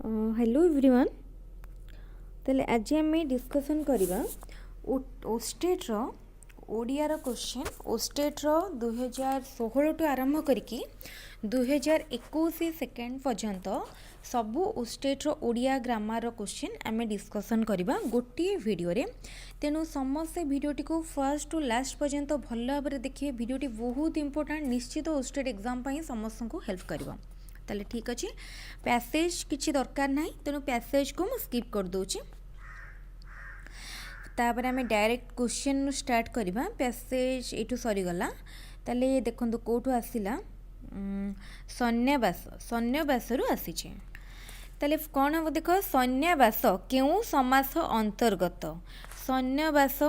Hello everyone. ताले आज आम डिस्कसन करवा ओस्टेट्र ओडियार क्वेश्चन ओस्टेट्र 2016 टू आरंभ करके 2021 सेकेंड पर्यंत सबू ओस्टेट्र ओडिया ग्रामर क्वेश्चन आम डिस्कसन करवा गोटे वीडियो रे। तेणु समस्ते वीडियोटी को फर्स्ट टू लास्ट पर्यंत भल भाव देखिए। वीडियोटी बहुत इंपोर्टेंट, निश्चित ओस्टेट एग्जाम समस्त को हेल्प करवा। ताले ठीक अच्छे, पैसेज किसी दरकार ना, तेणु पैसेज को मुझे स्किप कर दूची। तापर आम डायरेक्ट क्वेश्चन स्टार्ट करवा। पैसेज यू सरीगला। ताले देखो कौटू आसला, सन्याबास सन्याबास आसीचे। ताले कौन हम देख, सन्याबास क्यों समास अंतर्गत? सन्याबास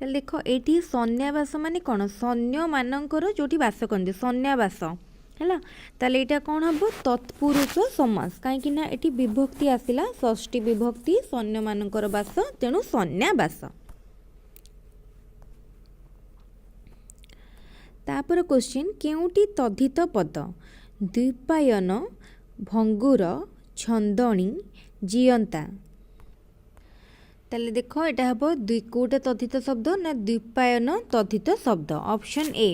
देख ये सन्याबास माने कौन? सैन्य मानकर जो बास करते सन्याबास है। ताले यहाँ कौन हम? तत्पुरुष समास। कहीं ये विभक्ति आसला, षष्ठी विभक्ति, सैन्य मानकर बास, तेणु सन्याबास। तापर क्वेश्चन, केउटी तद्धित पद? द्विपायन, भंगुर, छंदणी, जियंता। ताले देख यहाँ हम कौटा तद्धित शब्द ना द्विपायन तद्धित शब्द। Option A.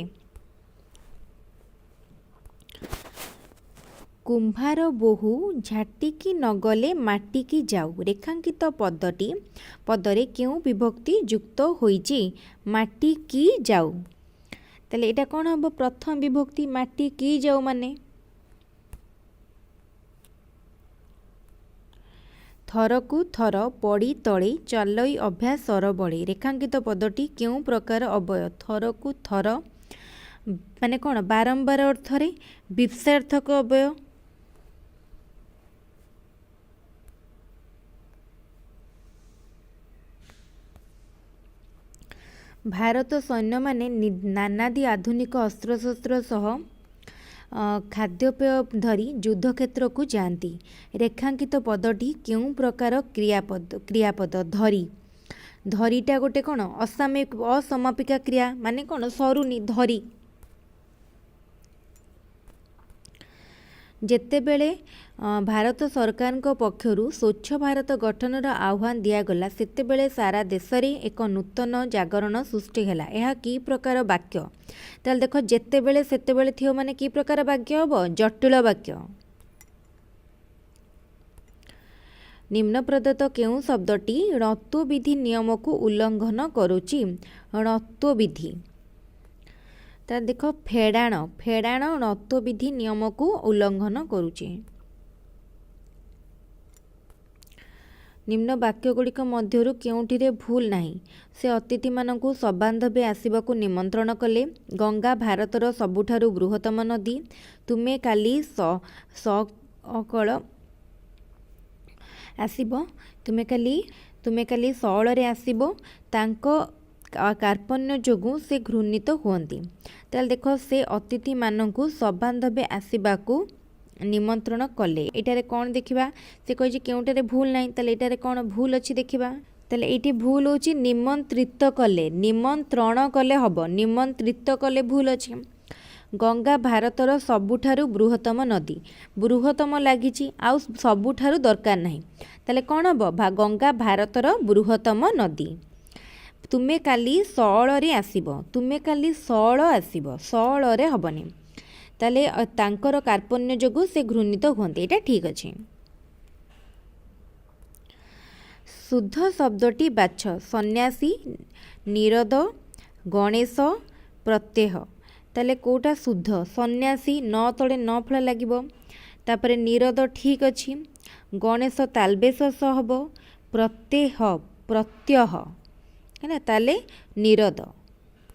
कुंभार बोहू झाटिकी नगले माटिकी जाऊ। रेखांकित पदटी पदरे क्यों विभक्ति युक्त होइछि? माटिकी जाऊ। ताले एटा कौन हम? प्रथम विभक्ति माटिकी जाऊ माने थरकू थर पड़ी तले चलई अभ्यास सर बड़े। रेखांकित पदटी क्यों प्रकार अवय? थरकू थर माने कौन? बारंबार अर्थरे विपसार्थक अवय। भारत सैन्य माने नानादि आधुनिक अस्त्रशस्त्र सह खाद्यपेय धरी युद्धक्षेत्र को जाती। रेखांकित पदटी क्यों प्रकार क्रियापद? धरी। धरीटा गोटे कौन? असमापिका क्रिया माने कौन? सरुनी धरी। जेतेबेले भारत सरकार पक्षर स्वच्छ भारत गठनर आह्वान दिगला, सेतेबेले सारा देश में एक नूतन जागरण सृष्टि है। यह कि प्रकार वाक्य? ताल देख, जेतेबेले सेतेबेले थियो माने कि प्रकार वाक्य हम? जटिल वाक्य। निम्न प्रदत्त केउं शब्दटी णत्व विधि नियम को उल्लंघन करुची? णत्व विधि। ता देख, फेड़ाण फेड़ाण णत्व विधि नियम को उल्लंघन करुचे। निम्न वाक्य गुड़िक मध्यरु केउंटिरे भूल नाही? से अतिथि मानकु सबांधवे आसिबाकु निमंत्रण कले। गंगा भारतर सबुठारु बृहत्तम नदी। तुमे काली सकल आसिबो। तुमे काली सौलरे आसिबो। तांको कार्पण्य जोगु से घृणित हुअन्ति। ताल देख, से अतिथि मानकु सबांधवे आसिबाकु निमंत्रण कले। एटारे कौन देखिबा? से कहि केउटारे भूल नाही, ताले एटारे कौन भूल अछि देखिबा। ताले एटी भूल होछि निमंत्रित कले। निमंत्रण कले हबो, निमंत्रित कले भूल अछि। गंगा भारतर सबुठारु बृहत्तम नदी। बृहत्तम लागिछि आउ सबुठारु दरकार नाही, ताले कौन हबो? गंगा भारतर बृहत्तम नदी। तुमे काली सौलरे आसिबो। तुमे काली सौल आसिबो, सौलरे हबनी। ताले तांकर कार्पण्य जोगु से घृणित हुअन्ति। एटा ठीक अछि। शुद्ध शब्दटी बाछ। सन्यासी, निरद, गणेश, प्रत्यय। ताले कोटा शुद्ध? सन्यासी न तले न फल लागिबो। तापरे निरद ठीक अछि। गणेश तालबेश हबो। प्रत्यय है ताले निरद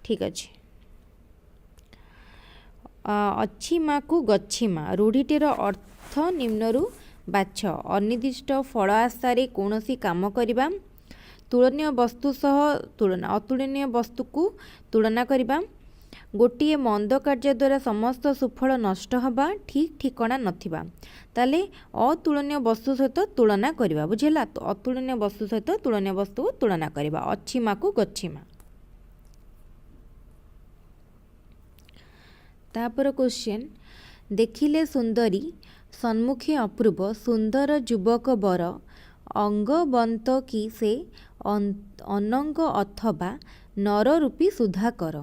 ठीक अच्छे। अच्छीमा को गच्छीमा रूढ़ीटीर अर्थ निम्नरु बाछ। अनिर्दिष्ट फल आशारे कौनसी काम करिबा। तुलनीय वस्तु सह तुलना। अतुलनीय वस्तु को तुलना करिबा। गोटिए मंद कार्य द्वारा समस्त सुफल नष्ट हवा। ठीक ठिकना नथिबा। ताले अतुलनीय वस्तु सहित तुलना करिबा। बुझेला? तो अतुलनीय वस्तु सहित तुलनीय वस्तु को तुलना करिबा। अच्छीमा को गच्छीमा। तापर क्वेश्चन, देखिले सुंदरी ସମ୍ମୁଖେ ଅପୂର୍ବ ସୁନ୍ଦର ଯୁବକ ବର ଅଙ୍ଗବନ୍ତ କି ସେ ଅନଙ୍ଗ ଅଥବା ନର ରୂପୀ ସୁଧାକର।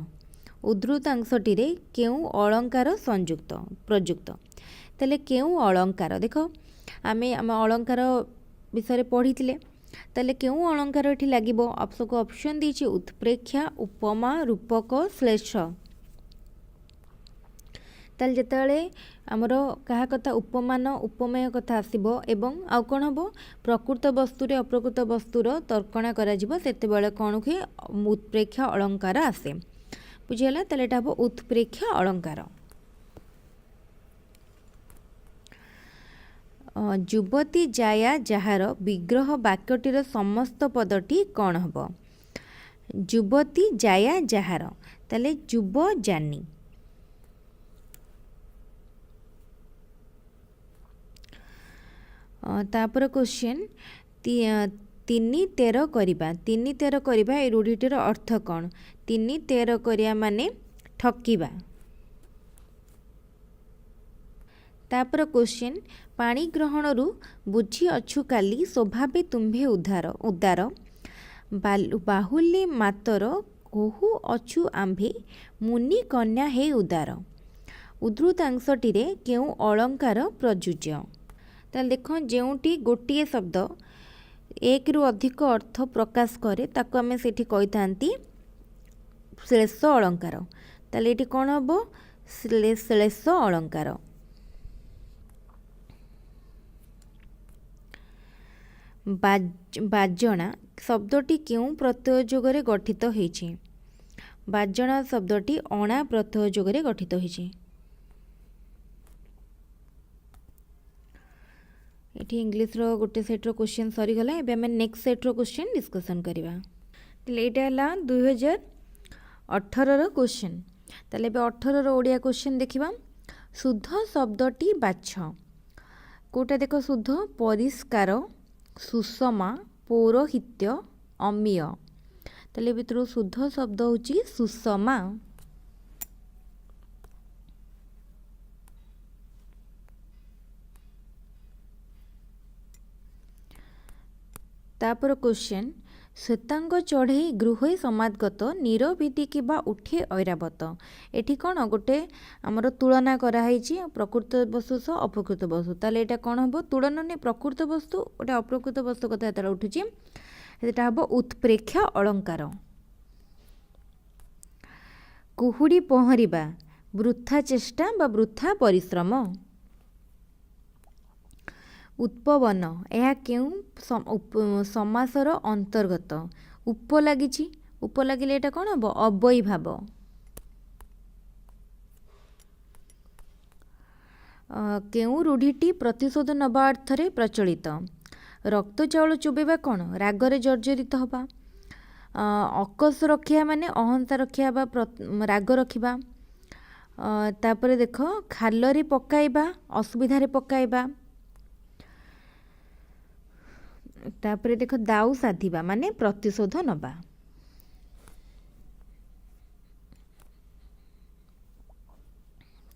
ଉଦ୍ଧୃତାଂଶଟିରେ କେଉଁ ଅଳଙ୍କାର ପ୍ରଯୁକ୍ତ? ତାହେଲେ କେଉଁ ଅଳଙ୍କାର, ଦେଖ ଆମେ ଅଳଙ୍କାର ବିଷୟରେ ପଢ଼ିଥିଲେ। ତାହେଲେ କେଉଁ ଅଳଙ୍କାର ଏଠି ଲାଗିବ? ଅପସନ୍ ଦେଇଛି ଉତ୍ପ୍ରେକ୍ଷା, ଉପମା, ରୂପକ, ଶ୍ଳେଷ। ତାହେଲେ ଯେତେବେଳେ ଆମର କାହା କଥା ଉପମାନ ଉପମେୟ କଥା ଆସିବ ଏବଂ ଆଉ କ'ଣ ହେବ, ପ୍ରକୃତ ବସ୍ତୁରେ ଅପ୍ରକୃତ ବସ୍ତୁର ତର୍କଣା କରାଯିବ, ସେତେବେଳେ କ'ଣ ହୁଏ? ଉତ୍ପ୍ରେକ୍ଷା ଅଳଙ୍କାର ଆସେ। ବୁଝିଗଲା? ତାହେଲେ ଏଇଟା ହେବ ଉତ୍ପ୍ରେକ୍ଷା ଅଳଙ୍କାର। ଯୁବତୀ ଜାୟା ଯାହାର ବିଗ୍ରହ ବାକ୍ୟଟିର ସମସ୍ତ ପଦଟି କ'ଣ ହେବ? ଯୁବତୀ ଜାୟା ଯାହାର, ତାହେଲେ ଯୁବ ଜାନି। ତାପରେ କ୍ୱେଶ୍ଚନ୍, 3-13 କରିବା। 3-13 କରିବା এই ରୂଢ଼ିଟିର ଅର୍ଥ କ'ଣ? 3-13 କରିବା ମାନେ ଠକିବା। ତାପରେ କ୍ୱେଶ୍ଚନ୍, ପାଣି ଗ୍ରହଣରୁ ବୁଝିଅଛୁ କାଲି ସ୍ୱଭାବେ ତୁମ୍ଭେ ଉଦାର ବାହୁଲ୍ୟେ ମାତର କହୁ ଅଛୁ ଆମ୍ଭେ ମୁନି କନ୍ୟା ହେ ଉଦାର। ଉଦ୍ଧୃତାଂଶଟିରେ କେଉଁ ଅଳଙ୍କାର ପ୍ରଯୁଜ୍ୟ? ତାହେଲେ ଦେଖ, ଯେଉଁଠି ଗୋଟିଏ ଶବ୍ଦ ଏକରୁ ଅଧିକ ଅର୍ଥ ପ୍ରକାଶ କରେ ତାକୁ ଆମେ ସେଠି କହିଥାନ୍ତି ଶ୍ଳେଷ ଅଳଙ୍କାର। ତାହେଲେ ଏଠି କ'ଣ ହେବ? ଶ୍ଳେଷ ଅଳଙ୍କାର। ବାଜଣା ଶବ୍ଦଟି କେଉଁ ପ୍ରତ୍ୟୟ ଯୋଗରେ ଗଠିତ ହୋଇଛି? ବାଜଣା ଶବ୍ଦଟି ଅଣା ପ୍ରତ୍ୟୟ ଯୋଗରେ ଗଠିତ ହୋଇଛି। ଏଠି ଇଂଲିଶର ଗୋଟେ ସେଟ୍ର କ୍ୱେଶ୍ଚନ୍ ସରିଗଲା। ଏବେ ଆମେ ନେକ୍ସଟ ସେଟ୍ର କ୍ୱେଶ୍ଚନ୍ ଡିସ୍କସନ୍ କରିବା। ତାହେଲେ ଏଇଟା ହେଲା 2018ର କ୍ୱେଶ୍ଚନ୍। ତାହେଲେ ଏବେ 18ର ଓଡ଼ିଆ କ୍ୱେଶ୍ଚନ୍ ଦେଖିବା। ଶୁଦ୍ଧ ଶବ୍ଦଟି ବାଛ। କେଉଁଟା ଦେଖ ଶୁଦ୍ଧ? ପରିଷ୍କାର, ସୁଷମା, ପୌରୋହିତ୍ୟ, ଅମୀୟ। ତାହେଲେ ଭିତରୁ ଶୁଦ୍ଧ ଶବ୍ଦ ହେଉଛି ସୁଷମା। ତାପରେ କ୍ୱେଶ୍ଚନ୍, ଶ୍ଵେତାଙ୍ଗ ଚଢ଼େଇ ଗୃହେ ସମାଗତ ନିରଭିତି କିବା ଉଠେ ଐରାବତ। ଏଠି କ'ଣ ଗୋଟେ ଆମର ତୁଳନା କରାହେଇଛି ପ୍ରକୃତ ବସ୍ତୁ ସହ ଅପ୍ରକୃତ ବସ୍ତୁ। ତାହେଲେ ଏଇଟା କ'ଣ ହେବ? ତୁଳନା ନେଇ ପ୍ରକୃତ ବସ୍ତୁ ଗୋଟେ ଅପ୍ରକୃତ ବସ୍ତୁ କଥା ଯେତେବେଳେ ଉଠୁଛି ସେଟା ହେବ ଉତ୍ପ୍ରେକ୍ଷା ଅଳଙ୍କାର। କୁହୁଡ଼ି ପହଁରିବା ବୃଥା ଚେଷ୍ଟା ବା ବୃଥା ପରିଶ୍ରମ। ଉପବନ ଏହା କେଉଁ ସମାସର ଅନ୍ତର୍ଗତ? ଉପ ଲାଗିଛି, ଉପ ଲାଗିଲେ ଏଇଟା କ'ଣ ହେବ? ଅବୈଭାବ। କେଉଁ ରୂଢ଼ିଟି ପ୍ରତିଶୋଧ ନେବା ଅର୍ଥରେ ପ୍ରଚଳିତ? ରକ୍ତ ଚାଉଳ ଚୋବେଇବା କ'ଣ? ରାଗରେ ଜର୍ଜରିତ ହେବା। ଅକସ ରଖିବା ମାନେ ଅହଂସା ରଖିବା ବା ରାଗ ରଖିବା। ତାପରେ ଦେଖ, ଖାଲରେ ପକାଇବା ଅସୁବିଧାରେ ପକାଇବା। ତାପରେ ଦେଖ, ଦାଉ ସାଧିବା ମାନେ ପ୍ରତିଶୋଧ ନେବା।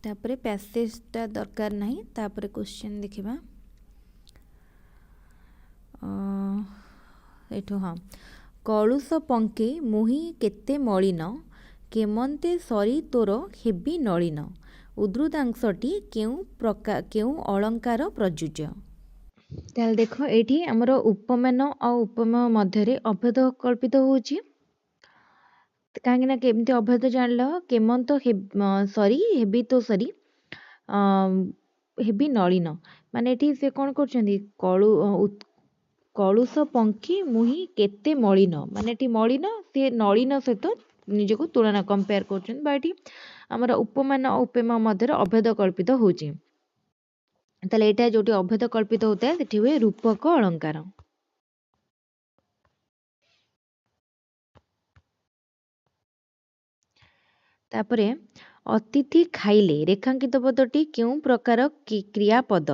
ତାପରେ ପ୍ୟାସେଜଟା ଦରକାର ନାହିଁ। ତାପରେ କ୍ୱେଶ୍ଚନ୍ ଦେଖିବା ଏଠୁ। ହଁ, କଳୁଷ ପଙ୍କେ ମୁହିଁ କେତେ ମଳିନ କେମନ୍ତେ ସରି ତୋର ହେବି ନଳିନ। ଉଦ୍ଧୃତାଂଶଟି କେଉଁ ଅଳଙ୍କାର ପ୍ରଯୁଜ୍ୟ? ତାହେଲେ ଦେଖ, ଏଇଠି ଆମର ଉପମାନ ଆଉ ଉପମେୟ ମଧ୍ୟରେ ଅଭେଦ କଳ୍ପିତ ହେଉଛି। କାହିଁକି ନା କେମିତି ଅଭେଦ ଜାଣିଲ? କେମନ୍ତ ସରି ହେବି ତ ସରି ହେବି ନଳିନ, ମାନେ ଏଠି ସେ କ'ଣ କରୁଛନ୍ତି? କଳୁଷ ପଙ୍ଖୀ ମୁହିଁ କେତେ ମଳିନ, ମାନେ ଏଠି ମଳିନ ସେ ନଳିନ ସହିତ ନିଜକୁ ତୁଳନା କମ୍ପେୟାର କରୁଛନ୍ତି, ବା ଏଠି ଆମର ଉପମାନ ଆଉ ଉପମେୟ ମଧ୍ୟରେ ଅଭେଦ କଳ୍ପିତ ହେଉଛି। ତାହେଲେ ଏଇଟା ଯୋଉଠି ଅଭେଦ କଳ୍ପିତ ହେଉଥାଏ ସେଠି ହୁଏ ରୂପକ ଅଳଙ୍କାର। ତାପରେ ଅତିଥି ଖାଇଲେ ରେଖାଙ୍କିତ ପଦଟି କେଉଁ ପ୍ରକାର କ୍ରିୟାପଦ?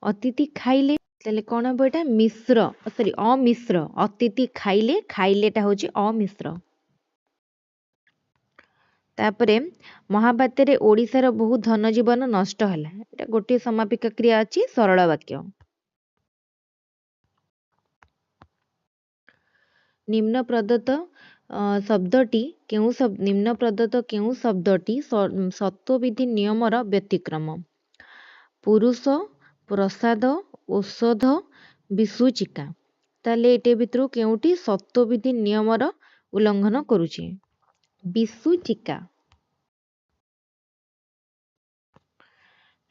ଅତିଥି ଖାଇଲେ, ତାହେଲେ କ'ଣ ହେବ? ଏଇଟା ଅମିଶ୍ର। ଅତିଥି ଖାଇଲେ, ଖାଇଲେଟା ହେଉଛି ଅମିଶ୍ର। ତାପରେ ମହାବାତ୍ୟାରେ ଓଡ଼ିଶାର ବହୁ ଧନଜୀବନ ନଷ୍ଟ ହେଲା। ଏଇଟା ଗୋଟିଏ ସମାପିକ କ୍ରିୟା ଅଛି ସରଳ ବାକ୍ୟ। ନିମ୍ନ ପ୍ରଦତ୍ତ ଶବ୍ଦଟି ନିମ୍ନ ପ୍ରଦତ୍ତ କେଉଁ ଶବ୍ଦଟି ସତ୍ତ୍ୱବିଧି ନିୟମର ବ୍ୟତିକ୍ରମ? ପୁରୁଷ, ପ୍ରସାଦ, ଔଷଧ, ବିସୂଚିକା। ତାହେଲେ ଏଇଟି ଭିତରୁ କେଉଁଟି ସତ୍ତ୍ୱବିଧି ନିୟମର ଉଲ୍ଲଂଘନ କରୁଛି? ବିସୂଚିକା।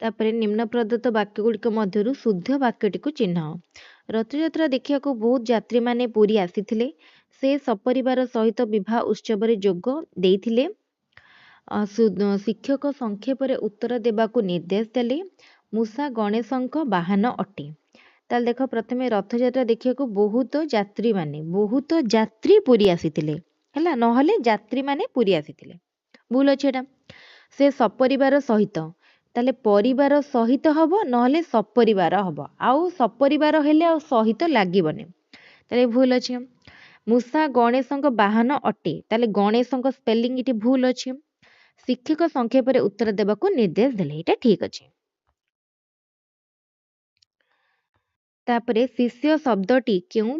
ତାପରେ ନିମ୍ନ ପ୍ରଦତ୍ତ ବାକ୍ୟଗୁଡ଼ିକ ମଧ୍ୟରୁ ଶୁଦ୍ଧ ବାକ୍ୟଟିକୁ ଚିହ୍ନ। ରଥଯାତ୍ରା ଦେଖିବାକୁ ବହୁତ ଯାତ୍ରୀମାନେ ପୁରୀ ଆସିଥିଲେ। ସେ ସପରିବାର ସହିତ ବିବାହ ଉତ୍ସବରେ ଯୋଗ ଦେଇଥିଲେ। ଶିକ୍ଷକ ସଂକ୍ଷେପରେ ଉତ୍ତର ଦେବାକୁ ନିର୍ଦ୍ଦେଶ ଦେଲେ। ମୂଷା ଗଣେଶଙ୍କ ବାହନ ଅଟେ। ତାହେଲେ ଦେଖ, ପ୍ରଥମେ ରଥଯାତ୍ରା ଦେଖିବାକୁ ବହୁତ ଯାତ୍ରୀ ପୁରୀ ଆସିଥିଲେ ହେଲା, ନହେଲେ ଯାତ୍ରୀମାନେ ପୁରୀ ଆସିଥିଲେ। ଭୁଲ ଅଛି ଏଟା। ସେ ସପରିବାର ସହିତ, ତାହେଲେ ପରିବାର ସହିତ ହବ, ନହେଲେ ସପରିବାର ହବ। ଆଉ ସପରିବାର ହେଲେ ଆଉ ସହିତ ଲାଗିବନି, ତାହେଲେ ଭୁଲ ଅଛି। ମୂଷା ଗଣେଶଙ୍କ ବାହନ ଅଟେ, ତାହେଲେ ଗଣେଶଙ୍କ ସ୍ପେଲିଂ ଏଠି ଭୁଲ ଅଛି। ଶିକ୍ଷକ ସଂକ୍ଷେପରେ ଉତ୍ତର ଦେବାକୁ ନିର୍ଦ୍ଦେଶ ଦେଲେ, ଏଇଟା ଠିକ ଅଛି। ତାପରେ ଶିଷ୍ୟ ଶବ୍ଦଟି କେଉଁ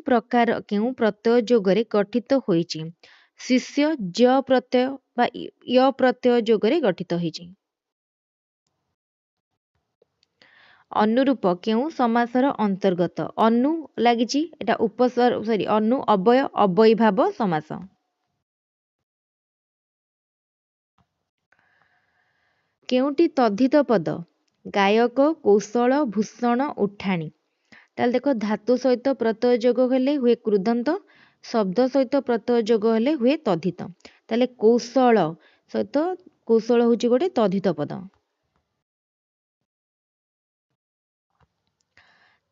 ପ୍ରତ୍ୟୟ ଯୋଗରେ ଗଠିତ ହୋଇଛି? ଶିଷ୍ୟ ଜ ପ୍ରତ୍ୟୟ ବା ୟ ପ୍ରତ୍ୟୟ ଯୋଗରେ ଗଠିତ ହୋଇଛି। ଅନୁରୂପ କେଉଁ ସମାସର ଅନ୍ତର୍ଗତ? ଅନୁ ଲାଗିଛି, ଏଟା ଅନୁ ଅବୟଭାବ ସମାସ। କେଉଁଟି ତଦ୍ଧିତ ପଦ? ଗାୟକ, କୌଶଳ, ଭୂଷଣ, ଉଠାଣି। ତାହେଲେ ଦେଖ, ଧାତୁ ସହିତ ପ୍ରତ୍ୟୟ ଯୋଗ ହେଲେ ହୁଏ କୃଦନ୍ତ, ଶବ୍ଦ ସହିତ ପ୍ରତ୍ୟୟ ଯୋଗ ହେଲେ ହୁଏ ତଦ୍ଧିତ। ତାହେଲେ କୌଶଳ ହେଉଛି ଗୋଟେ ତଦ୍ଧିତ ପଦ।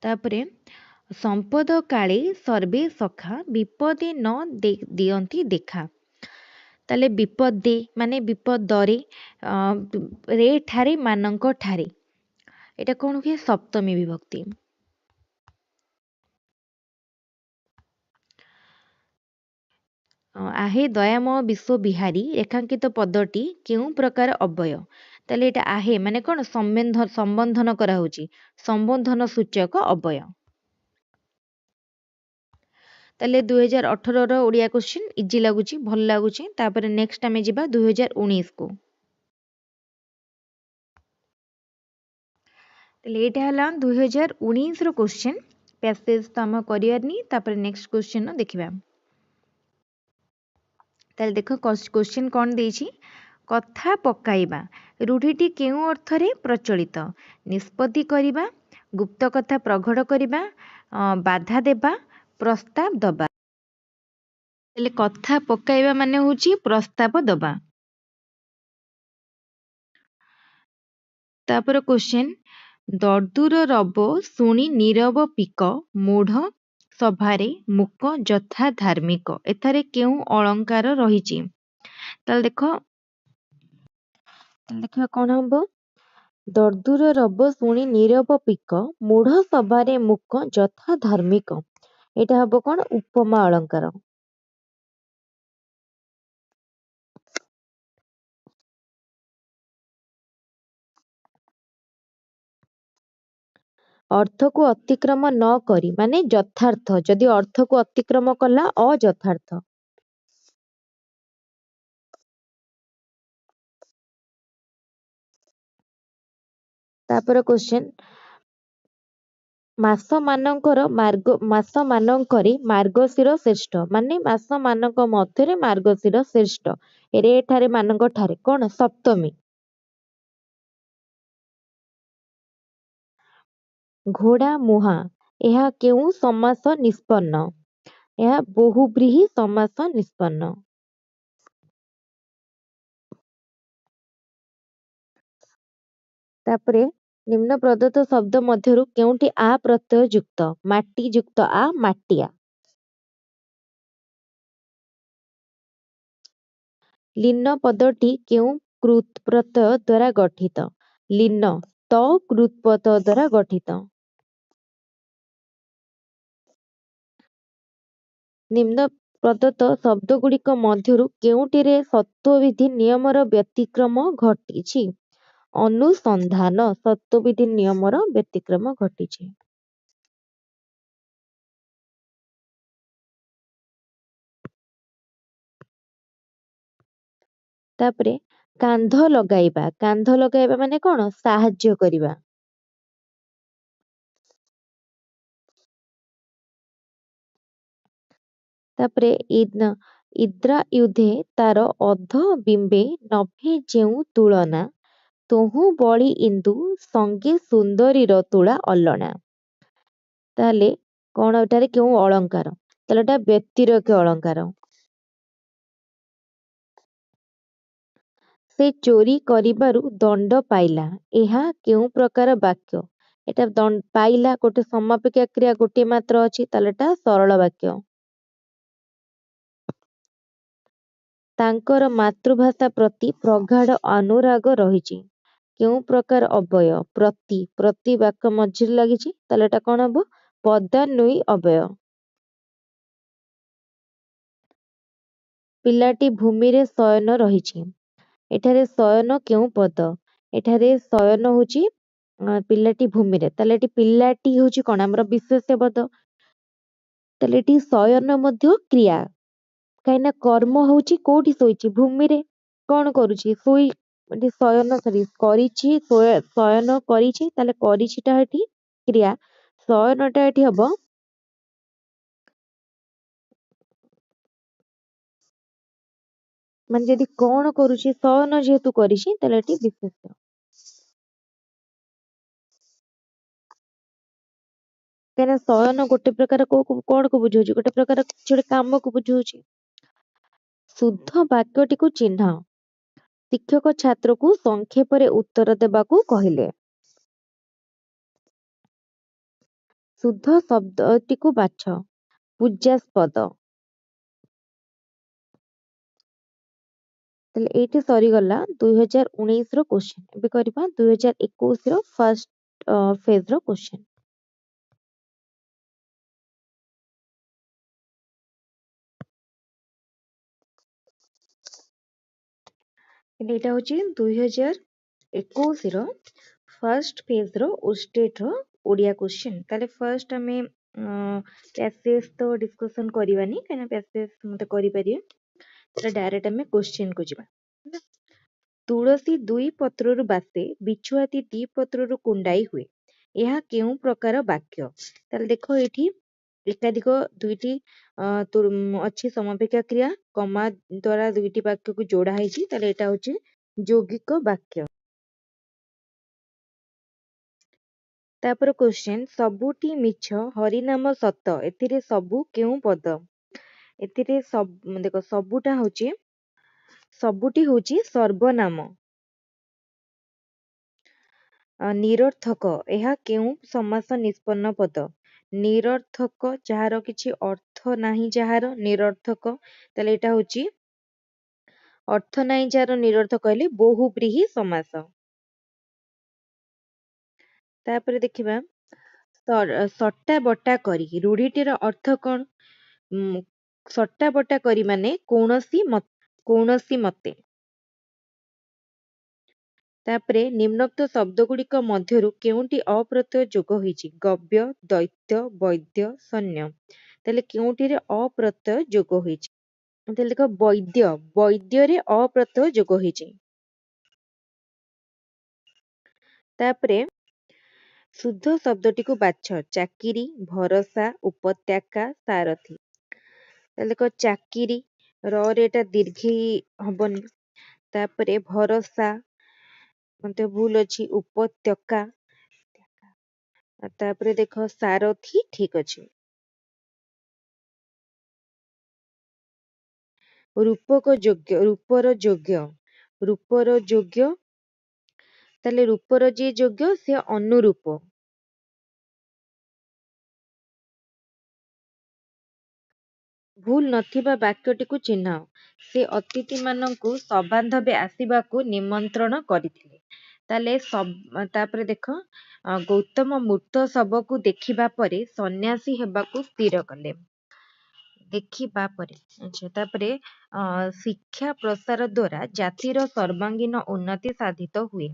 ତାପରେ ସମ୍ପଦ କାଳେ ସର୍ବେ ସଖା, ବିପଦେ ନ ଦିଅନ୍ତି ଦେଖା। ତାହେଲେ ବିପଦେ ମାନେ ବିପଦରେ, ରେ ଠାରେ ମାନଙ୍କ ଠାରେ, ଏଇଟା କଣ ହୁଏ? ସପ୍ତମୀ ବିଭକ୍ତି। आहे ଦୟାମୟ ବିଶ୍ୱ ବିହାରୀ ରେଖାଙ୍କିତ ପଦଟି କେଉଁ ପ୍ରକାର ଅବ୍ୟୟ? ତାହେଲେ ଏଇଟା आहे ମାନେ କଣ? ସମ୍ବୋଧନ କରାହଉଛି, ସମ୍ବୋଧନ ସୂଚକ ଅବ୍ୟୟ। ତାହେଲେ 2018ର ଓଡ଼ିଆ କ୍ୱେଶ୍ଚିନ୍ ଇଜି ଲାଗୁଛି, ଭଲ ଲାଗୁଛି। ତାପରେ ନେକ୍ସଟ ଆମେ ଯିବା 2019କୁ। ତାହେଲେ ଏଇଟା ହେଲା 2019ର କ୍ୱେଶ୍ଚିନ୍। ପ୍ୟାସେଜ ତ ଆମେ କରିବାରନି, ତାପରେ ନେକ୍ସଟ କ୍ୱେଶ୍ଚିନ୍ ଦେଖିବା। ତାହେଲେ ଦେଖ, କ୍ୱେଶ୍ଚିନ୍ କ'ଣ ଦେଇଛି? କଥା ପକାଇବା ରୂଢ଼ିଟି କେଉଁ ଅର୍ଥରେ ପ୍ରଚଳିତ? ନିଷ୍ପତ୍ତି କରିବା, ଗୁପ୍ତ କଥା ପ୍ରଘଟ କରିବା, ବାଧା ଦେବା, ପ୍ରସ୍ତାବ ଦବା। ହେଲେ କଥା ପକାଇବା ମାନେ ହେଉଛି ପ୍ରସ୍ତାବ ଦବା। ତାପରେ କ୍ୱେଶ୍ଚିନ୍, ଦର୍ଦୁର ରବ ଶୁଣି ନୀରବ ପିକ, ମୂଢ଼ ସଭାରେ ମୂକ ଯଥା ଧାର୍ମିକ। ଏଠାରେ କେଉଁ ଅଳଙ୍କାର ରହିଛି? ତାହେଲେ ଦେଖିବା କ'ଣ ହବ? ଦର୍ଦୁର ରବ ଶୁଣି ନୀରବ ପିକ, ମୂଢ଼ ସଭାରେ ମୂକ ଯଥା ଧାର୍ମିକ। ଏଇଟା ହବ କ'ଣ? ଉପମା ଅଳଙ୍କାର। ଅର୍ଥକୁ ଅତିକ୍ରମ ନ କରି ମାନେ ଯଥାର୍ଥ, ଯଦି ଅର୍ଥକୁ ଅତିକ୍ରମ କଲା ଅଯଥାର୍ଥ। ତାପରେ କ୍ୱେଶ୍ଚିନ୍, ମାସମାନଙ୍କରେ ମାର୍ଗଶିର ଶ୍ରେଷ୍ଠ, ମାନେ ମାସମାନଙ୍କ ମଧ୍ୟରେ ମାର୍ଗଶିର ଶ୍ରେଷ୍ଠ। ରେ ଠାରେ ମାନଙ୍କ ଠାରେ କ'ଣ? ସପ୍ତମୀ। ଘୋଡ଼ା ମୁହାଁ, ଏହା କେଉଁ ସମାସ ନିଷ୍ପନ୍ନ? ଏହା ବହୁବ୍ରୀହି ସମାସ ନିଷ୍ପନ୍ନ। ତାପରେ ନିମ୍ନ ପ୍ରଦତ୍ତ ଶବ୍ଦ ମଧ୍ୟରୁ କେଉଁଟି ଆ ପ୍ରତ୍ୟୟ ଯୁକ୍ତ? ମାଟି ଯୁକ୍ତ ଆ, ମାଟିଆ। ଲୀନ ପଦଟି କେଉଁ କୃତ୍ ପ୍ରତ୍ୟୟ ଦ୍ୱାରା ଗଠିତ? ଲୀନ ତ କୃତ୍ ପ୍ରତ୍ୟୟ ଦ୍ୱାରା ଗଠିତ। ନିମ୍ନ ପ୍ରଦତ୍ତ ଶବ୍ଦଗୁଡ଼ିକ ମଧ୍ୟରୁ କେଉଁଟିରେ ସତ୍ତ୍ୱବିଧି ନିୟମର ବ୍ୟତିକ୍ରମ ଘଟିଛି? ଅନୁସନ୍ଧାନ ସତ୍ତ୍ୱବିଧି ନିୟମର ବ୍ୟତିକ୍ରମ ଘଟିଛି। ତାପରେ କାନ୍ଧ ଲଗାଇବା ମାନେ କଣ? ସାହାଯ୍ୟ କରିବା। ତାପରେ ଇଦ୍ରାୟୁଧେ ତାର ଅଧ ବିମ୍ବେ ନଭେ ଯେଉଁ ତୁଳନା ତହୁଁ ବଳି ଇନ୍ଦୁ ସଙ୍ଗେ ସୁନ୍ଦରୀର ତୁଳା ଅଲଣା। ତାହେଲେ କଣ ଏଠାରେ କେଉଁ ଅଳଙ୍କାର? ତାହେଲେ ଏଟା ବ୍ୟତିରେକ ଅଳଙ୍କାର। ସେ ଚୋରି କରିବାରୁ ଦଣ୍ଡ ପାଇଲା। ଏହା କେଉଁ ପ୍ରକାର ବାକ୍ୟ? ଏଟା ପାଇଲା ଗୋଟେ ସମାପିକା କ୍ରିୟା ଗୋଟିଏ ମାତ୍ର ଅଛି, ତାହେଲେ ଏଟା ସରଳ ବାକ୍ୟ। ତାଙ୍କର ମାତୃଭାଷା ପ୍ରତି ପ୍ରଗାଢ଼ ଅନୁରାଗ ରହିଛି। କେଉଁ ପ୍ରକାର ଅବୟ? ପ୍ରତି ବାକ୍ୟ ମଝିରେ ଲାଗିଛି, ତାହେଲେ ଏଟା କଣ ହବ? ପଦାନ୍ୱୟୀ ଅବୟ। ପିଲାଟି ଭୂମିରେ ଶୟନ ରହିଛି। ଏଠାରେ ଶୟନ କେଉଁ ପଦ? ଏଠାରେ ଶୟନ ହଉଛି ପିଲାଟି ଭୂମିରେ, ତାହେଲେ ଏଠି ପିଲାଟି ହଉଛି କଣ? ଆମର ବିଶେଷ୍ୟ ପଦ। ତାହେଲେ ଏଠି ଶୟନ ମଧ୍ୟ କ୍ରିୟା, କାହିଁକିନା କର୍ମ ହଉଛି କୋଉଠି? ଶୋଇଛି, ଭୂମିରେ। କଣ କରୁଛି? ଏଠି ଶୟନ କରିଛି, ଶୟନ କରିଛି, ତାହେଲେ କରିଛିଟା ଏଠି କ୍ରିୟା, ଶୟନଟା ଏଠି ହବ ମାନେ ଯଦି କଣ କରୁଛି, ଶୟନ ଯେହେତୁ କରିଛି, ତାହେଲେ ଏଠି ବିଶେଷ୍ୟ। କାହିଁକିନା ଶୟନ ଗୋଟେ ପ୍ରକାର କଣକୁ ବୁଝଉଛି? ଗୋଟେ ପ୍ରକାର କିଛି ଗୋଟେ କାମକୁ ବୁଝଉଛି। ଶୁଦ୍ଧ ବାକ୍ୟଟିକୁ ଚିହ୍ନ। ଶିକ୍ଷକ ଛାତ୍ରକୁ ସଂକ୍ଷେପରେ ଉତ୍ତର ଦେବାକୁ କହିଲେ। ଶୁଦ୍ଧ ଶବ୍ଦଟିକୁ ବାଛ। ପୂଜାସ୍ପଦ। ତାହେଲେ ଏଇଠି ସରିଗଲା 2019ର କ୍ୱେଶ୍ଚନ। ଏବେ କରିବା 2021ର ଫାର୍ଷ୍ଟ ଫେଜ୍ର କ୍ୱେଶ୍ଚନ। ଏଇଟା ହଉଛି 2021ର ଫାର୍ଷ୍ଟ ଫେଜ୍ର ଓଷ୍ଟେଟର ଓଡ଼ିଆ କ୍ୱେଶ୍ଚନ। ତାହେଲେ ଫାର୍ଷ୍ଟ ଆମେ ପ୍ୟାସେଜ ତ ଡିସ୍କସନ କରିବାନି, କାହିଁକିନା ପ୍ୟାସେଜ ମତେ କରିପାରିବେ। ତାହେଲେ ଡାଇରେକ୍ଟ ଆମେ କ୍ୱେଶ୍ଚନକୁ ଯିବା। ତୁଳସୀ ଦୁଇ ପତ୍ରରୁ ବାସେ, ବିଛୁଆତି ଦି ପତ୍ରରୁ କୁଣ୍ଡାଇ ହୁଏ। ଏହା କେଉଁ ପ୍ରକାର ବାକ୍ୟ? ତାହେଲେ ଦେଖ ଏଠି ଏକାଧିକ ଦୁଇଟି ଅଛି ସମାପିକା କ୍ରିୟା, କମା ଦ୍ଵାରା ଦୁଇଟି ବାକ୍ୟକୁ ଯୋଡା ହେଇଛି, ତାହେଲେ ଏଟା ହଉଛି ଯୌଗିକ ବାକ୍ୟ। ତାପରେ କ୍ୱେଶ୍ଚନ, ସବୁଠି ମିଛ ହରିନାମ ସତ, ଏଥିରେ ସବୁ କେଉଁ ପଦ? ଏଥିରେ ଦେଖ ସବୁଟି ହଉଛି ସର୍ବନାମ। ନିରର୍ଥକ, ଏହା କେଉଁ ସମାସ ନିଷ୍ପନ୍ନ ପଦ? ନିରର୍ଥକ, ଯାହାର କିଛି ଅର୍ଥ ନାହିଁ, ଯାହାର ନିରର୍ଥକ, ତାହେଲେ ଏଇଟା ହଉଛି ଅର୍ଥ ନାହିଁ ଯାହାର ନିରର୍ଥକ ହେଲେ ବହୁବ୍ରୀହି ସମାସ। ତାପରେ ଦେଖିବା ସଟା ବଟା କରି, ରୂଢିଟିର ଅର୍ଥ କଣ? ସଟା ବଟା କରି ମାନେ କୌଣସି ମତେ। ତାପରେ ନିମ୍ନୋକ୍ତ ଶବ୍ଦ ଗୁଡିକ ମଧ୍ୟରୁ କେଉଁଟି ଅପ୍ରତ୍ୟୟ ଯୋଗ ହୋଇଛି? ଗବ୍ୟ, ଦୈତ୍ୟ, ବୈଦ୍ୟ, ସୈନ୍ୟ। ତାହେଲେ କେଉଁଟିରେ ଅପ୍ରତ୍ୟୟ ଯୋଗ ହୋଇଛି? ତାହେଲେ ଦେଖ ବୈଦ୍ୟରେ ଅପ୍ରତ୍ୟୟ ଯୋଗ ହେଇଛି। ତାପରେ ଶୁଦ୍ଧ ଶବ୍ଦଟିକୁ ବାଛ। ଚାକିରି, ଭରସା, ଉପତ୍ୟକା, ସାରଥୀ। ତାହେଲେ ଦେଖ ଚାକିରି, ରେ ଏଟା ଦୀର୍ଘୀ ହବନି। ତାପରେ ଭରସା ମତେ ଭୁଲ ଅଛି, ଉପତ୍ୟକା, ତାପରେ ଦେଖ ସାରଥୀ ଠିକ ଅଛି। ରୂପର ଯୋଗ୍ୟ, ତାହେଲେ ରୂପର ଯିଏ ଯୋଗ୍ୟ ସେ ଅନୁରୂପ। ଭୁଲ ନଥିବା ବାକ୍ୟଟିକୁ ଚିହ୍ନାଅ। ସେ ଅତିଥି ମାନଙ୍କୁ ସବାନ୍ଧବେ ଆସିବାକୁ ନିମନ୍ତ୍ରଣ କରିଥିଲେ। ତାପରେ ଦେଖ ଗୌତମ ମୃତ ଶବକୁ ଦେଖିବା ପରେ ସନ୍ନ୍ୟାସୀ ହେବାକୁ ସ୍ଥିର କଲେ। ଦେଖିବା ପରେ। ଆଚ୍ଛା, ତାପରେ ଶିକ୍ଷା ପ୍ରସାର ଦ୍ୱାରା ଜାତିର ସର୍ବାଙ୍ଗୀନ ଉନ୍ନତି ସାଧିତ ହୁଏ।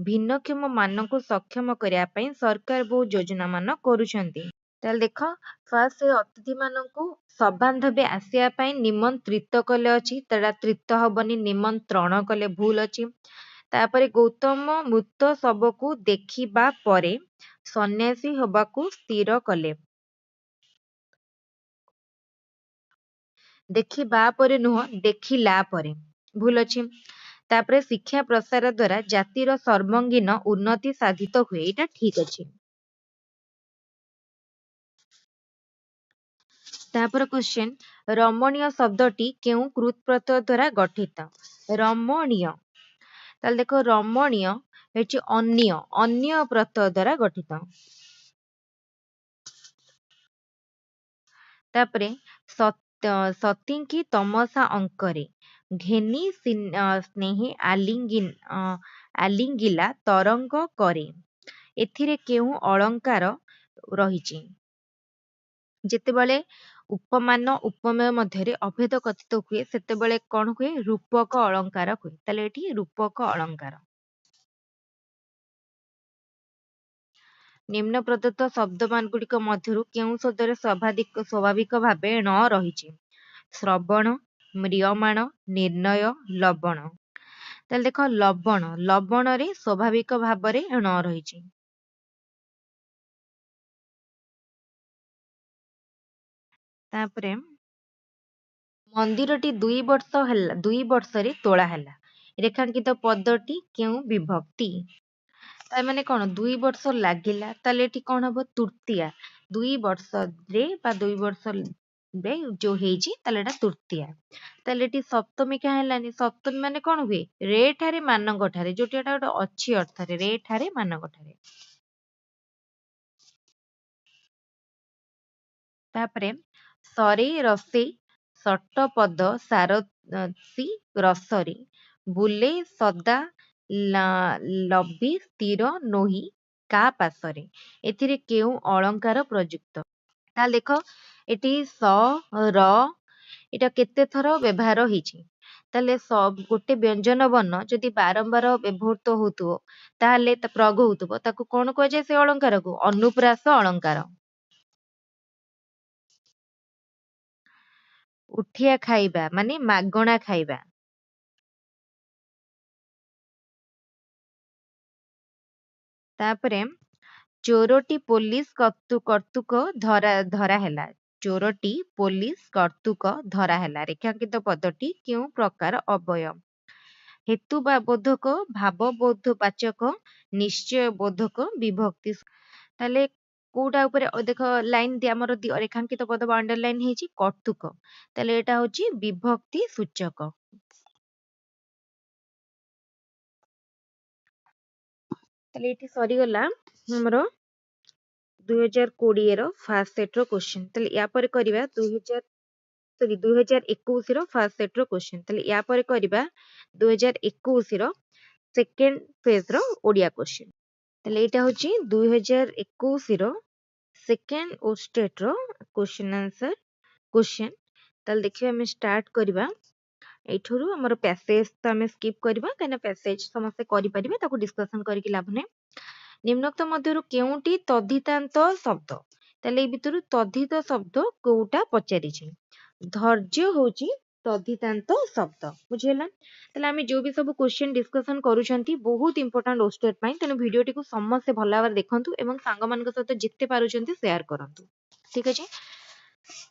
ଭିନ୍ନକ୍ଷମ ମାନଙ୍କୁ ସକ୍ଷମ କରିବା ପାଇଁ ସରକାର ବହୁ ଯୋଜନା ମାନ କରୁଛନ୍ତି। ତାହେଲେ ଦେଖ, ଫାର୍ଷ୍ଟ ସେ ଅତିଥି ମାନଙ୍କୁ ସବାନ୍ଧବେ ଆସିବା ପାଇଁ ନିମନ୍ତ୍ରିତ କଲେ ଅଛି, ସେଟା ତ୍ରିତ ହବନି, ନିମନ୍ତ୍ରଣ କଲେ ଭୁଲ ଅଛି। ତାପରେ ଗୌତମ ମୃତ ଶବକୁ ଦେଖିବା ପରେ ସନ୍ନ୍ୟାସୀ ହବାକୁ ସ୍ଥିର କଲେ। ଦେଖିବା ପରେ ନୁହଁ, ଦେଖିଲା ପରେ, ଭୁଲ ଅଛି। ତାପରେ ଶିକ୍ଷା ପ୍ରସାର ଦ୍ୱାରା ଜାତିର ସର୍ବାଙ୍ଗୀନ ଉନ୍ନତି ସାଧିତ ହୁଏ, ଏଇଟା ଠିକ ଅଛି। ତାପରେ କ୍ୱେଶ୍ଚନ, ରମଣୀୟ ଶବ୍ଦଟି କେଉଁ କୃତ୍ ପ୍ରତ୍ୟୟ ଦ୍ୱାରା ଗଠିତ? ରମଣୀୟ, ତାହେଲେ ଦେଖ ରମଣୀୟ ହେଉଛି ଅନ୍ୟ ପ୍ରତ୍ୟୟ ଦ୍ୱାରା ଗଠିତ। ତାପରେ ସତୀଙ୍କି ତମସା ଅଙ୍କରେ ଘେନି ସ୍ନେହୀ ଆଲିଙ୍ଗିଲା ତରଙ୍ଗ କରେ। ଏଥିରେ କେଉଁ ଅଳଙ୍କାର ରହିଛି? ଯେତେବେଳେ ଉପମାନ ଉପମେୟ ମଧ୍ୟରେ ଅଭେଦ କଥିତ ହୁଏ ସେତେବେଳେ କଣ ହୁଏ? ରୂପକ ଅଳଙ୍କାର ହୁଏ। ତାହେଲେ ଏଠି ରୂପକ ଅଳଙ୍କାର। ନିମ୍ନ ପ୍ରଦତ୍ତ ଶବ୍ଦମାନ ଗୁଡ଼ିକ ମଧ୍ୟରୁ କେଉଁ ଶବ୍ଦରେ ସ୍ୱାଭାବିକ ଭାବେ ଣ ରହିଛି? ଶ୍ରବଣ, ମ୍ରିୟମାଣ, ନିର୍ଣ୍ଣୟ, ଲବଣ। ତାହେଲେ ଦେଖ ଲବଣରେ ସ୍ୱାଭାବିକ ଭାବରେ ଣ ରହିଛି। ତାପରେ ମନ୍ଦିରଟି 2 ବର୍ଷରେ ତୋଳା ହେଲା। ରେଖାଙ୍କିତ ପଦଟି କେଉଁ ବିଭକ୍ତି? ତା ମାନେ କଣ? 2 ବର୍ଷ ଲାଗିଲା, ତାହେଲେ ଏଠି କଣ ହବ? ତୃତୀୟା। 2 ବର୍ଷରେ ବା 2 ବର୍ଷରେ ଯୋଉ ହେଇଛି ତାହେଲେ ଏଟା ତୃତୀୟା। ତାହେଲେ ଏଠି ସପ୍ତମୀ କାଁ ହେଲାନି? ସପ୍ତମୀ ମାନେ କଣ ହୁଏ? ରେ ଠାରେ ମାନଙ୍କ ଠାରେ, ଯୋଉଠି ଏଟା ଗୋଟେ ଅଛି ଅର୍ଥରେ, ରେ ଠାରେ ମାନଙ୍କ ଠାରେ। ତାପରେ ସରେଇ ରସେଇ ସଟପଦ ସାରଥୀ ରସରେ ବୁଲେ ସଦା ଲବି ସ୍ଥିର ନୋହି କା ପାଶରେ। ଏଥିରେ କେଉଁ ଅଳଙ୍କାର ପ୍ରଯୁକ୍ତ? ତାହେଲେ ଦେଖ, ଏଠି ସ ର ଏଟା କେତେ ଥର ବ୍ୟବହାର ହେଇଛି? ତାହେଲେ ଗୋଟେ ବ୍ୟଞ୍ଜନ ବର୍ଣ୍ଣ ଯଦି ବାରମ୍ବାର ବ୍ୟବହୃତ ହଉଥିବ, ତାହେଲେ ପ୍ରଗ ହଉଥିବ, ତାକୁ କଣ କୁହାଯାଏ? ସେ ଅଳଙ୍କାରକୁ ଅନୁପ୍ରାସ ଅଳଙ୍କାର। ଉଠିଆ ଖାଇବା ମାନେ ମାଗଣା ଖାଇବା। ତାପରେ ଚୋରଟି ପୋଲିସ କର୍ତ୍ତୁକ ଧରା ହେଲା। ଚୋରଟି ପୋଲିସ କର୍ତ୍ତୁକ ଧରା ହେଲା। ରେଖାଙ୍କିତ ପଦଟି କେଉଁ ପ୍ରକାର ଅବୟବ? ହେତୁ ବା ବୋଧକ, ଭାବ ବୋଧବାଚକ, ନିଶ୍ଚୟ ବୋଧକ, ବିଭକ୍ତି। ତାହେଲେ କୋଉଟା ଉପରେ ଦେଖ ଲାଇନ ଆମର ରେଖାଙ୍କିତ ପଦ ବା ଅଣ୍ଡରଲାଇନ ହେଇଛି? କର୍ତ୍ତୁକ। ତାହେଲେ ଏଟା ହଉଛି ବିଭକ୍ତି ସୂଚକ। ତାହେଲେ ଏଠି ସରିଗଲା ଆମର 2020 ର ଫାର୍ଷ୍ଟ ସେଟ ର କ୍ୱେଶ୍ଚନ। ତାହେଲେ ୟା ପରେ କରିବା 2021 ର ଫାର୍ଷ୍ଟ ସେଟ ର କ୍ୱେଶ୍ଚନ। ତାହେଲେ ୟା ପରେ କରିବା 2021 ର ସେକେଣ୍ଡ ଫେଜ ର ଓଡିଆ କ୍ୱେଶ୍ଚନ। ତାହେଲେ ଏଇଟା ହଉଛି 2021 ର ସେକେଣ୍ଡ ଓଷ୍ଟେଟ ର କ୍ୱେଶ୍ଚନ ଆନ୍ସର କ୍ୱେଶ୍ଚନ। ତାହେଲେ ଦେଖିବା, ଆମେ ଷ୍ଟାର୍ଟ କରିବା ଏଇଠରୁ। ଆମର ପ୍ୟାସେଜ ତ ଆମେ ସ୍କିପ୍ କରିବା, କାହିଁକିନା ପ୍ୟାସେଜ ସମସ୍ତେ କରିପାରିବେ, ତାକୁ ଡିସ୍କସନ କରିକି ଲାଭ ନାହିଁ। ନିମ୍ନୋକ୍ତ ମଧ୍ୟରୁ କେଉଁଟି ତଦ୍ଧିତାନ୍ତ ଶବ୍ଦ? ତାହେଲେ ଏଇ ଭିତରୁ ତଦ୍ଧିତ ଶବ୍ଦ କୋଉଟା ପଚାରିଛି? ଧୈର୍ଯ୍ୟ ହଉଛି ତଦ୍ଧିତାନ୍ତ ଶବ୍ଦ। ବୁଝିହେଲା? ତାହେଲେ ଆମେ ଯୋଉ ବି ସବୁ କ୍ୱେଶ୍ଚନ ଡିସ୍କସନ କରୁଛନ୍ତି ବହୁତ ଇମ୍ପୋର୍ଟାଣ୍ଟ ଓଷ୍ଟେଟ ପାଇଁ, ତେଣୁ ଭିଡିଓଟିକୁ ସମସ୍ତେ ଭଲ ଭାବରେ ଦେଖନ୍ତୁ ଏବଂ ସାଙ୍ଗମାନଙ୍କ ସହିତ ଯେତେ ପାରୁଛନ୍ତି ସେୟାର କରନ୍ତୁ। ଠିକ ଅଛି?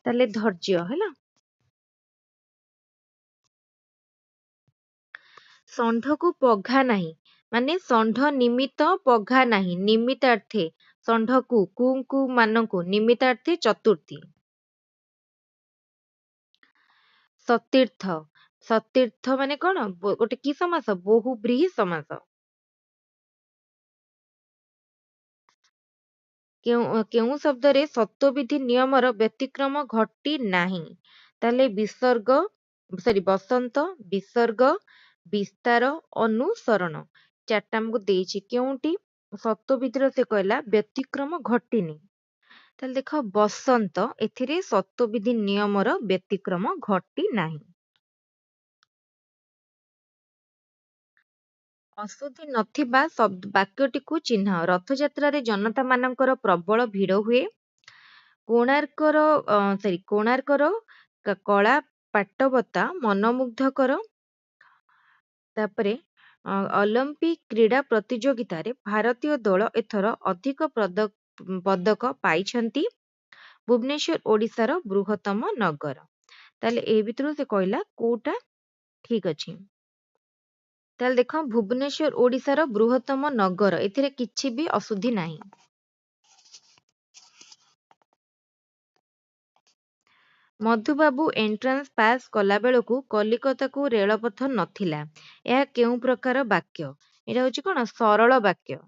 ତାହେଲେ ଧୈର୍ଯ୍ୟ ହେଲା। ଷଣ୍ଢକୁ ପଘା ନାହିଁ ମାନେ ଷଣ୍ଢ ନିମିତ୍ତ ପଘା ନାହିଁ, ନିମିତ୍ତାର୍ଥେ ଷଣ୍ଢକୁ କୁ ମାନଙ୍କୁ ନିମିତ୍ତାର୍ଥେ ଚତୁର୍ଥୀ। ସତୀର୍ଥ ମାନେ କଣ? ଗୋଟେ କି ସମାସ? ବହୁବ୍ରୀହି ସମାସ। କେଉଁ ଶବ୍ଦରେ ସତ୍ତ୍ୱବିଧି ନିୟମର ବ୍ୟତିକ୍ରମ ଘଟି ନାହିଁ? ତାହେଲେ ବସନ୍ତ, ବିସର୍ଗ, ବିସ୍ତାର, ଅନୁସରଣ। ଚାରିଟା ଆମକୁ ଦେଇଛି। କେଉଁଟି ସତ୍ତ୍ୱବିଧିର ସେ କହିଲା ବ୍ୟତିକ୍ରମ ଘଟିନି? ତାହେଲେ ଦେଖ ବସନ୍ତ ଏଥିରେ ସତ୍ତ୍ୱବିଧି ନିୟମର ବ୍ୟତିକ୍ରମ ଘଟି ନାହିଁ। ଅଶୁଦ୍ଧି ନଥିବା ବାକ୍ୟଟିକୁ ଚିହ୍ନାଅ। ରଥଯାତ୍ରାରେ ଜନତା ମାନଙ୍କର ପ୍ରବଳ ଭିଡ଼ ହୁଏ। କୋଣାର୍କର କଳା ପାଟବତା ମନମୁଗ୍ଧକର। ତାପରେ ଅଲମ୍ପିକ କ୍ରୀଡ଼ା ପ୍ରତିଯୋଗିତାରେ ଭାରତୀୟ ଦଳ ଏଥର ଅଧିକ ପଦକ ପାଇଛନ୍ତି। ଭୁବନେଶ୍ୱର ଓଡ଼ିଶାର ବୃହତ୍ତମ ନଗର। ତାହେଲେ ଏ ଭିତରୁ ସେ କହିଲା କୋଉଟା ଠିକ ଅଛି। ତାହେଲେ ଦେଖ ଭୁବନେଶ୍ୱର ଓଡ଼ିଶାର ବୃହତ୍ତମ ନଗର, ଏଥିରେ କିଛି ବି ଅଶୁଦ୍ଧି ନାହିଁ। ମଧୁବାବୁ ଏଣ୍ଟ୍ରାନ୍ସ ପାସ୍ କଲା ବେଳକୁ କଲିକତାକୁ ରେଳପଥ ନଥିଲା। ଏହା କେଉଁ ପ୍ରକାର ବାକ୍ୟ? ଏଇଟା ହଉଛି କଣ? ସରଳ ବାକ୍ୟ।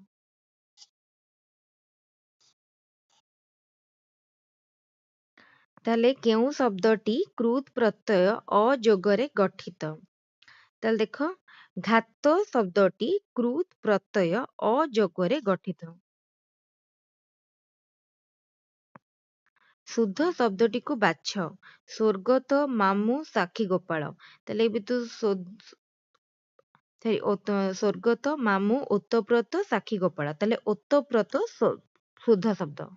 ତାହେଲେ କେଉଁ ଶବ୍ଦଟି କୃତ୍ ପ୍ରତ୍ୟୟ ଅ ଯୋଗରେ ଗଠିତ? ତାହେଲେ ଦେଖ ଘାତ ଶବ୍ଦଟି କୃତ୍ ପ୍ରତ୍ୟୟ ଅ ଯୋଗରେ ଗଠିତ। ଶୁଦ୍ଧ ଶବ୍ଦଟିକୁ ବାଛ। ସ୍ୱର୍ଗତ ମାମୁଁ ସାକ୍ଷୀ ଗୋପାଳ। ତାହେଲେ ଏ ଭିତରୁ ସ୍ୱର୍ଗତ ମାମୁଁ ଓତପ୍ରୋତ ସାକ୍ଷୀ ଗୋପାଳ। ତାହେଲେ ଓତପ୍ରୋତ ଶୁଦ୍ଧ ଶବ୍ଦ।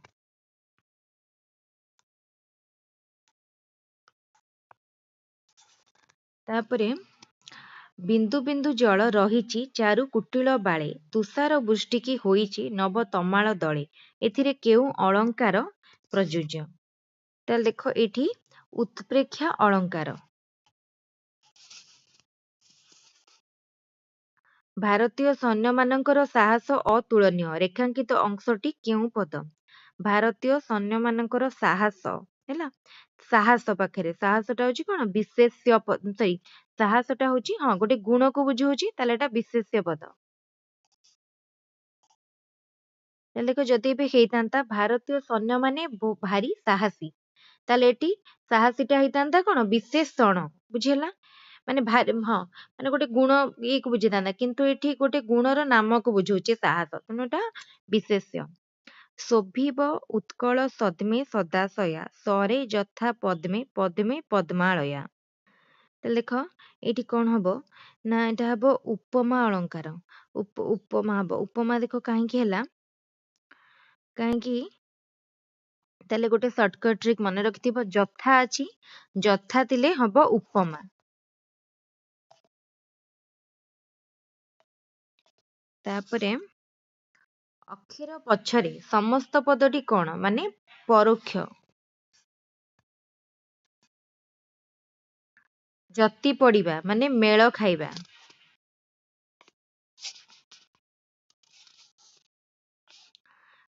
ତାପରେ ବିନ୍ଦୁ ବିନ୍ଦୁ ଜଳ ରହିଛି ଚାରୁ କୁଟିଳ ବାଳେ, ତୁଷାର ବୃଷ୍ଟିକି ହୋଇଛି ନବ ତମାଳ ଦଳେ। ଏଥିରେ କେଉଁ ଅଳଙ୍କାର ପ୍ରଯୁଜ୍ୟ? ତାହେଲେ ଦେଖ ଏଠି ଉତ୍ପ୍ରେକ୍ଷା ଅଳଙ୍କାର। ଭାରତୀୟ ସୈନ୍ୟମାନଙ୍କର ସାହସ ଅତୁଳନୀୟ। ରେଖାଙ୍କିତ ଅଂଶଟି କେଉଁ ପଦ? ଭାରତୀୟ ସୈନ୍ୟମାନଙ୍କର ସାହସ ହେଲା। ସାହସ ପାଖରେ ସାହସଟା ହଉଛି କଣ? ବିଶେଷ୍ୟ ସାହସଟା ହଉଛି ଗୋଟେ ଗୁଣକୁ ବୁଝଉଛି, ତାହେଲେ ଏଟା ବିଶେଷ୍ୟ ପଦ। ତାହେଲେ ଦେଖ ଯଦି ଏବେ ହେଇଥାନ୍ତା ଭାରତୀୟ ସୈନ୍ୟମାନେ ଭାରି ସାହସୀ, ତାହେଲେ ଏଠି ସାହସୀଟା ହେଇଥାନ୍ତା କଣ? ବିଶେଷଣ। ବୁଝିହେଲା? ମାନେ ମାନେ ଗୋଟେ ଗୁଣ ଇଏକୁ ବୁଝିଥାନ୍ତା, କିନ୍ତୁ ଏଠି ଗୋଟେ ଗୁଣର ନାମକୁ ବୁଝଉଛି ସାହସ, ତେଣୁ ଏଟା ବିଶେଷ୍ୟ। ଶୋଭିବ ଉତ୍କଳ ସଦ୍ମେ ସଦାଶୟା, ସରେ ଯଥା ପଦ୍ମେ ପଦ୍ମେ ପଦ୍ମାଳୟା। ତାହେଲେ ଦେଖ ଏଇଠି କଣ ହବ ନା ଏଟା ହବ ଉପମା ଅଳଙ୍କାର। ଉପମା ହବ। ଉପମା ଦେଖ କାହିଁକି ହେଲା? କାହିଁକି? ତାହେଲେ ଗୋଟେ ସର୍ଟକଟ ଟ୍ରିକ୍ ମନେ ରଖିଥିବ, ଯଥା ଅଛି, ଯଥା ଥିଲେ ହବ ଉପମା। ତାପରେ ଅକ୍ଷର ପଛରେ ସମସ୍ତ ପଦଟି କଣ? ମାନେ ପରୋକ୍ଷ। ଯତି ପଡିବା ମାନେ ମେଳ ଖାଇବା।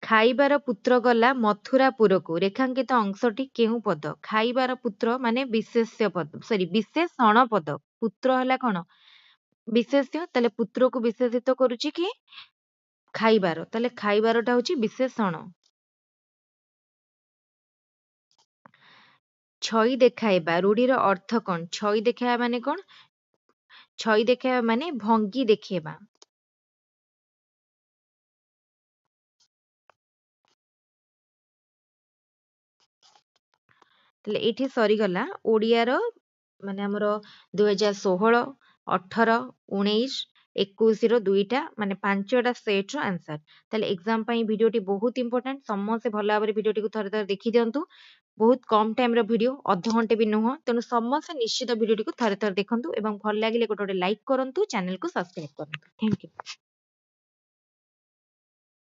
ଖାଇବାର ପୁତ୍ର ଗଲା ମଥୁରାପୁରକୁ। ରେଖାଙ୍କିତ ଅଂଶଟି କେଉଁ ପଦ? ଖାଇବାର ପୁତ୍ର ମାନେ ବିଶେଷ୍ୟ ପଦ, ବିଶେଷଣ ପଦ। ପୁତ୍ର ହେଲା କଣ? ବିଶେଷ୍ୟ। ତାହେଲେ ପୁତ୍ରକୁ ବିଶେଷିତ କରୁଛି କି ଖାଇବାର, ତାହେଲେ ଖାଇବାରଟା ହଉଛି ବିଶେଷଣ। ଛଇ ଦେଖାଇବା ରୂଢିର ଅର୍ଥ କଣ? ଛଇ ଦେଖାଇବା ମାନେ କଣ? ଛଇ ଦେଖାଇବା ମାନେ ଭଙ୍ଗୀ ଦେଖେଇବା। ତାହେଲେ ଏଇଠି ସରିଗଲା ଓଡ଼ିଆର ମାନେ ଆମର 2016, 18, 19, 21ର ଦୁଇଟା ମାନେ 5ଟା ସେଟ୍ର ଆନ୍ସର। ତାହେଲେ ଏକ୍ଜାମ ପାଇଁ ଭିଡ଼ିଓଟି ବହୁତ ଇମ୍ପୋର୍ଟାଣ୍ଟ। ସମସ୍ତେ ଭଲ ଭାବରେ ଭିଡ଼ିଓଟିକୁ ଥରେ ଥରେ ଦେଖି ଦିଅନ୍ତୁ। ବହୁତ କମ ଟାଇମର ଭିଡ଼ିଓ, ଅଧଘଣ୍ଟେ ବି ନୁହଁ, ତେଣୁ ସମସ୍ତେ ନିଶ୍ଚିତ ଭିଡ଼ିଓଟିକୁ ଥରେ ଥରେ ଦେଖନ୍ତୁ ଏବଂ ଭଲ ଲାଗିଲେ ଗୋଟେ ଲାଇକ୍ କରନ୍ତୁ, ଚ୍ୟାନେଲକୁ ସବସ୍କ୍ରାଇବ କରନ୍ତୁ। Thank you.